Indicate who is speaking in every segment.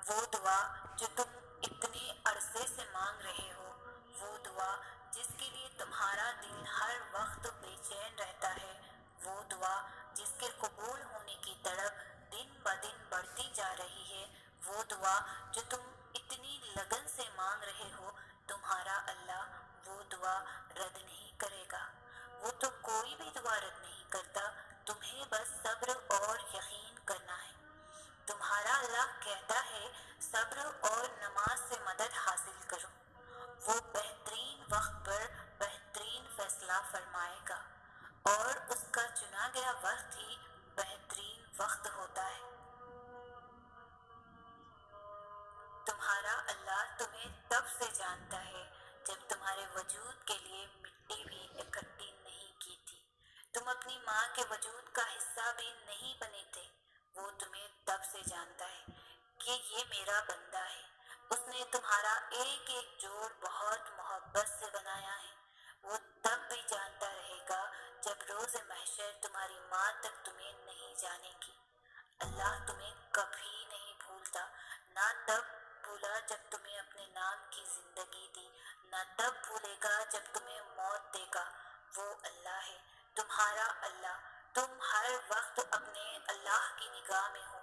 Speaker 1: وہ دعا جو تم اتنے عرصے سے مانگ رہے ہو، وہ دعا جس کے لیے تمہارا دل ہر وقت بے چین رہتا ہے، وہ دعا جس کے قبول ہونے کی تڑپ دن بدن بڑھتی جا رہی ہے، وہ دعا جو تم اتنی لگن سے مانگ رہے ہو، تمہارا اللہ وہ دعا رد نہیں کرے گا۔ وہ تو کوئی بھی دعا رد نہیں کرتا، تمہیں بس صبر اور یقین کرنا ہے۔ تمہارا اللہ کہتا ہے صبر اور نماز سے مدد حاصل کرو، وہ بہترین وقت پر بہترین فیصلہ فرمائے گا، اور اس کا چنا گیا وقت ہی بہترین وقت ہوتا ہے۔ تمہارا اللہ تمہیں تب سے جانتا ہے جب تمہارے وجود کے لیے مٹی بھی اکٹھی نہیں کی تھی، تم اپنی ماں کے وجود کا حصہ بھی نہیں بنے تھے۔ وہ تمہیں تب سے جانتا ہے کہ یہ میرا بندہ ہے، اس نے تمہارا ایک ایک جوڑ بہت محبت سے بنایا ہے۔ وہ تب بھی جانتا رہے گا جب روز محشر تمہاری ماں تک تمہیں نہیں جانے گی۔ اللہ تمہیں کبھی نہیں بھولتا، نہ تب بھولا جب تمہیں اپنے نام کی زندگی دی، نہ تب بھولے گا جب تمہیں موت دے گا۔ وہ اللہ ہے، تمہارا اللہ۔ تم ہر وقت اپنے اللہ کی نگاہ میں ہو۔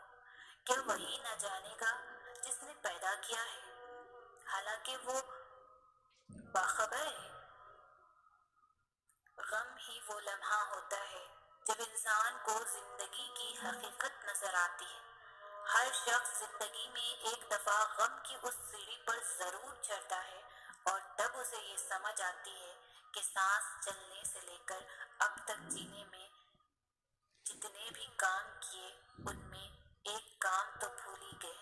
Speaker 1: کیا وہی نہ جانے گا جس نے پیدا کیا ہے، حالانکہ وہ باخبر ہے؟ غم ہی وہ لمحہ ہوتا ہے جب انسان کو زندگی کی حقیقت نظر آتی ہے۔ ہر شخص زندگی میں ایک دفعہ غم کی اس سیڑھی پر ضرور چڑھتا ہے، اور تب اسے یہ سمجھ آتی ہے کہ سانس چلنے سے لے کر اب تک جینے میں جتنے بھی کام کیے ان میں ایک کام تو بھول ہی گئے،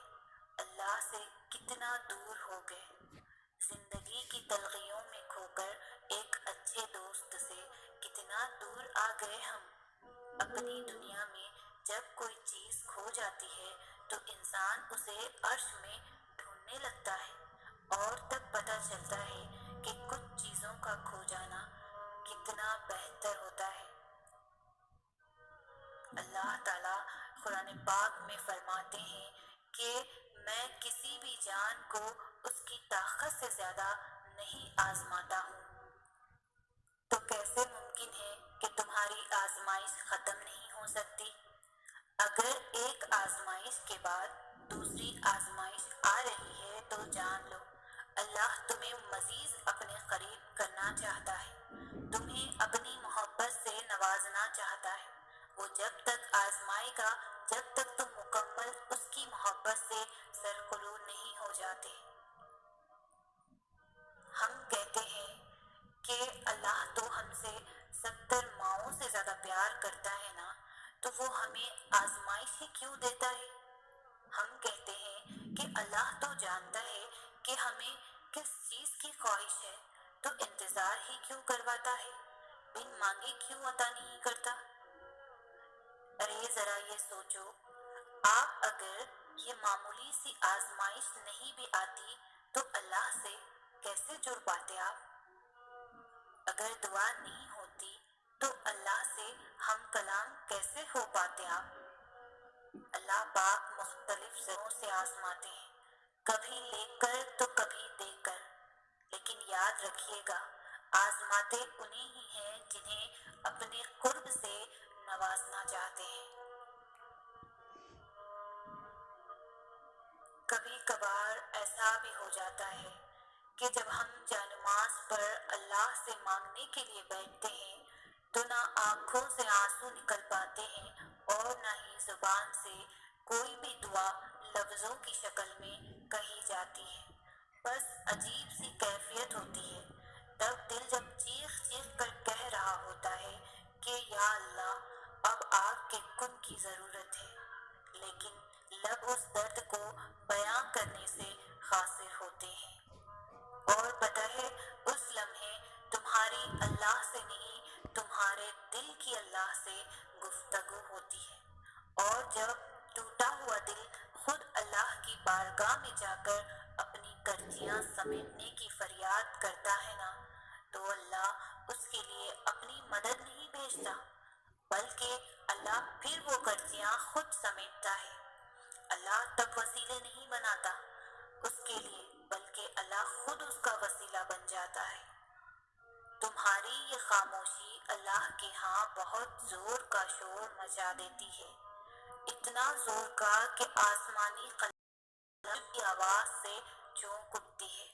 Speaker 1: اللہ سے کتنا دور ہو گئے۔ زندگی کی تلخیوں میں کھو کر ایک اچھے دوست سے کتنا دور آ گئے ہم۔ اپنی دنیا میں جب کوئی چیز کھو جاتی ہے تو انسان اسے عرش میں ڈھونڈنے لگتا ہے، اور تب پتہ چلتا ہے کہ کچھ چیزوں کا کھو جانا کتنا بہتر ہوتا ہے۔ اللہ تعالیٰ قرآن پاک میں فرماتے ہیں کہ میں کسی بھی جان کو اس کی طاقت سے زیادہ نہیں آزماتا ہوں۔ تو کیسے ممکن ہے کہ تمہاری آزمائش ختم نہیں ہو سکتی؟ اگر ایک آزمائش کے بعد دوسری آزمائش آ رہی ہے تو جان لو اللہ تمہیں مزید اپنے قریب کرنا چاہتا ہے، تمہیں اپنی محبت سے نوازنا چاہتا ہے۔ وہ جب تک آزمائے گا جب تک تم مکمل اس کی محبت سے سرخلو نہیں ہو جاتے۔ ہم کہتے ہیں کہ اللہ تو ہم سے 70 ماؤں سے زیادہ پیار کرتا ہے نا، تو وہ ہمیں آزمائش ہی کیوں دیتا ہے؟ ہم کہتے ہیں کہ اللہ تو جانتا ہے کہ ہمیں کس چیز کی خواہش ہے، تو انتظار ہی کیوں کرواتا ہے، بن مانگے کیوں عطا نہیں کرتا؟ ارے ذرا یہ سوچو، آپ اگر یہ معمولی سی آزمائش نہیں بھی آتی تو اللہ سے کیسے جڑ پاتے آپ؟ اگر دعا نہیں ہوتی تو اللہ سے ہم کلام کیسے ہو پاتے آپ؟ اللہ پاک مختلف ذروں سے آزماتے ہیں، کبھی لے کر تو کبھی دے کر، لیکن یاد رکھیے گا آزماتے انہیں ہی ہیں جنہیں اپنے قرب سے نوازنا چاہتے ہیں۔ کبھی کبھار ایسا بھی ہو جاتا ہے کہ جب ہم جانماز پر اللہ سے مانگنے کے لیے بیٹھتے ہیں تو نہ آنکھوں سے آنسو نکل پاتے ہیں اور نہ ہی زبان سے کوئی بھی دعا لفظوں کی شکل میں کہی جاتی ہے، بس عجیب سی کیفیت ہوتی ہے۔ تب دل جب چیخ چیخ کر کہہ رہا ہوتا ہے کہ یا اللہ اب آپ کے کن کی ضرورت ہے، لیکن لب اس درد کو بیاں کرنے سے قاصر ہوتے ہیں، اور پتہ ہے اس لمحے تمہاری اللہ سے نہیں تمہارے دل کی اللہ سے گفتگو ہوتی ہے، اور جب ٹوٹا ہوا دل خود اللہ کی بارگاہ میں جا کر اپنی کرچیاں سمیٹنے کی فریاد کرتا ہے نا، تو اللہ اس کے لیے اپنی مدد نہیں بھیجتا، بلکہ اللہ پھر وہ کرچیاں خود سمیٹتا ہے۔ اللہ تب وسیلے نہیں بناتا اس کے لیے، بلکہ اللہ خود اس کا وسیلہ بن جاتا ہے۔ تمہاری یہ خاموشی اللہ کے ہاں بہت زور کا شور مچا دیتی ہے، اتنا زور کا کہ آسمانی خلق کی آواز سے چونک اٹھتی ہے،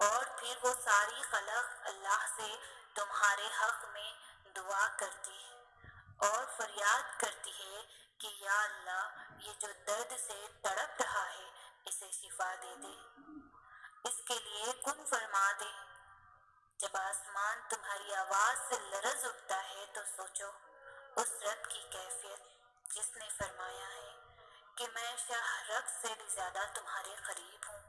Speaker 1: اور پھر وہ ساری خلق اللہ سے تمہارے حق میں دعا کرتی ہے اور فریاد کرتی ہے کہ یا اللہ، یہ جو درد سے تڑپ رہا ہے اسے شفا دے دے، اس کے لیے کن فرما دے۔ جب آسمان تمہاری آواز سے لرز اٹھتا ہے تو سوچو اس رب کی کیفیت جس نے فرمایا ہے کہ میں شاہ رگ سے بھی زیادہ تمہارے قریب ہوں،